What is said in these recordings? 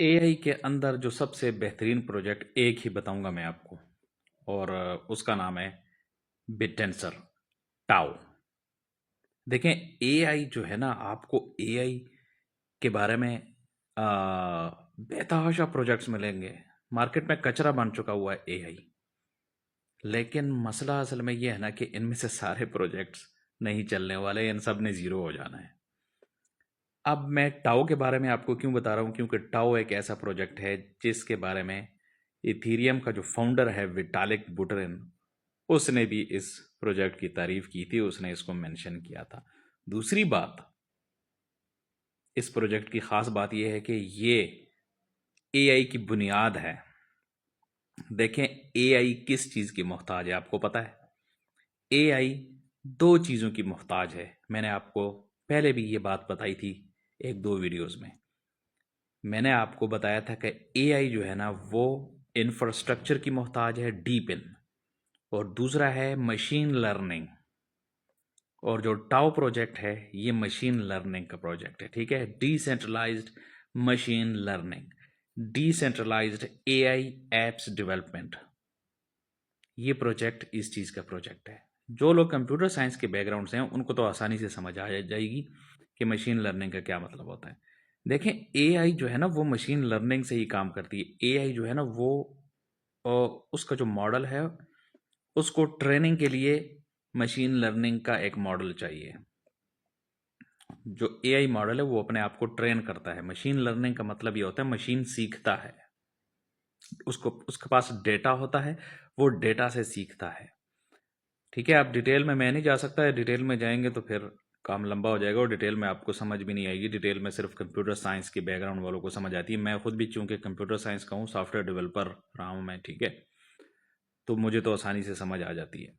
AI के अंदर जो सबसे बेहतरीन प्रोजेक्ट एक ही बताऊंगा मैं आपको, और उसका नाम है बिटेंसर टाओ। देखें, एआई जो है ना, आपको एआई के बारे में बेतहाशा प्रोजेक्ट्स मिलेंगे। मार्केट में कचरा बन चुका हुआ है एआई। लेकिन मसला असल में ये है ना कि इनमें से सारे प्रोजेक्ट्स नहीं चलने वाले, इन सब ने ज़ीरो हो जाना है। अब मैं टाओ के बारे में आपको क्यों बता रहा हूँ, क्योंकि टाओ एक ऐसा प्रोजेक्ट है जिसके बारे में इथीरियम का जो फाउंडर है विटालिक बुटेरिन, उसने भी इस प्रोजेक्ट की तारीफ की थी, उसने इसको मेंशन किया था। दूसरी बात, इस प्रोजेक्ट की खास बात यह है कि ये एआई की बुनियाद है। देखें, एआई किस चीज़ की मोहताज है आपको पता है? एआई दो चीज़ों की मोहताज है। मैंने आपको पहले भी ये बात बताई थी एक दो वीडियोस में। मैंने आपको बताया था कि एआई जो है ना, वो इंफ्रास्ट्रक्चर की मोहताज है, डीप इन, और दूसरा है मशीन लर्निंग। और जो टाओ प्रोजेक्ट है ये मशीन लर्निंग का प्रोजेक्ट है, ठीक है। Decentralised machine learning, decentralised AI apps development, ये प्रोजेक्ट इस चीज़ का प्रोजेक्ट है। जो लोग कंप्यूटर साइंस के बैकग्राउंड से हैं उनको तो आसानी से समझ आ जाएगी कि मशीन लर्निंग का क्या मतलब होता है। देखें, एआई जो है ना, वो मशीन लर्निंग से ही काम करती है। एआई जो है ना, वो उसका जो मॉडल है, उसको ट्रेनिंग के लिए मशीन लर्निंग का एक मॉडल चाहिए। जो एआई मॉडल है वो अपने आप को ट्रेन करता है। मशीन लर्निंग का मतलब ये होता है मशीन सीखता है, उसको उसके पास डेटा होता है, वो डेटा से सीखता है, ठीक है। आप डिटेल में मैं नहीं जा सकता है, डिटेल में जाएंगे तो फिर काम लंबा हो जाएगा और डिटेल में आपको समझ भी नहीं आएगी। डिटेल में सिर्फ कंप्यूटर साइंस के बैकग्राउंड वालों को समझ आती है। मैं खुद भी चूंकि कंप्यूटर साइंस का हूँ, सॉफ्टवेयर डेवलपर रहा हूँ मैं, ठीक है, तो मुझे तो आसानी से समझ आ जाती है।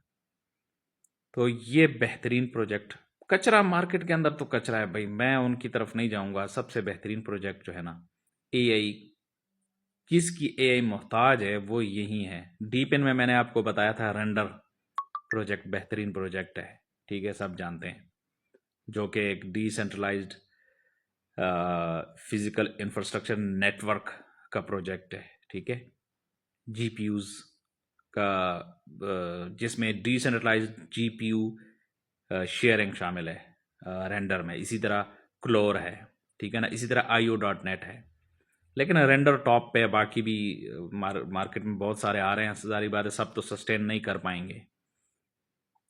तो ये बेहतरीन प्रोजेक्ट, कचरा मार्केट के अंदर तो कचरा है भाई, मैं उनकी तरफ नहीं जाऊंगा। सबसे बेहतरीन प्रोजेक्ट जो है ना, एआई, किसकी एआई मोहताज है वो यही है। डीप इन में मैंने आपको बताया था, रेंडर प्रोजेक्ट बेहतरीन प्रोजेक्ट है, ठीक है, सब जानते हैं, जो कि एक डिसेंट्रलाइज्ड फिजिकल इंफ्रास्ट्रक्चर नेटवर्क का प्रोजेक्ट है, ठीक है। जीपीयूज का जिसमें डिसेंट्रलाइज्ड जीपीयू शेयरिंग शामिल है रेंडर में। इसी तरह क्लोर है, ठीक है ना, इसी तरह IO.NET है। लेकिन रेंडर टॉप पे, बाकी भी मार्केट में बहुत सारे आ रहे हैं। सारी बात है, सब तो सस्टेन नहीं कर पाएंगे।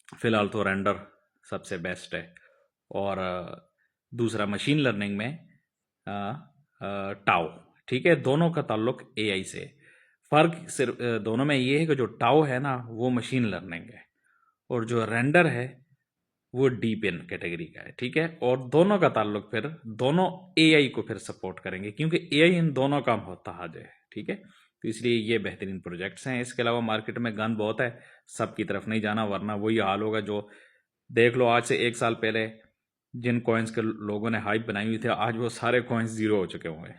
फिलहाल तो रेंडर सबसे बेस्ट है। और दूसरा मशीन लर्निंग में टाओ, ठीक है। दोनों का ताल्लुक एआई से। फ़र्क सिर्फ दोनों में ये है कि जो टाओ है ना, वो मशीन लर्निंग है, और जो रेंडर है वो डीप इन कैटेगरी का है, ठीक है। और दोनों का ताल्लुक फिर दोनों एआई को फिर सपोर्ट करेंगे, क्योंकि एआई इन दोनों का मोहताज है, ठीक है। तो इसलिए ये बेहतरीन प्रोजेक्ट्स हैं। इसके अलावा मार्केट में गंद बहुत है, सब की तरफ नहीं जाना, वरना वही हाल होगा जो देख लो। आज से 1 साल पहले जिन कॉइन्स के लोगों ने हाइप बनाई हुई थी, आज वो सारे कॉइन्स ज़ीरो हो चुके होंगे।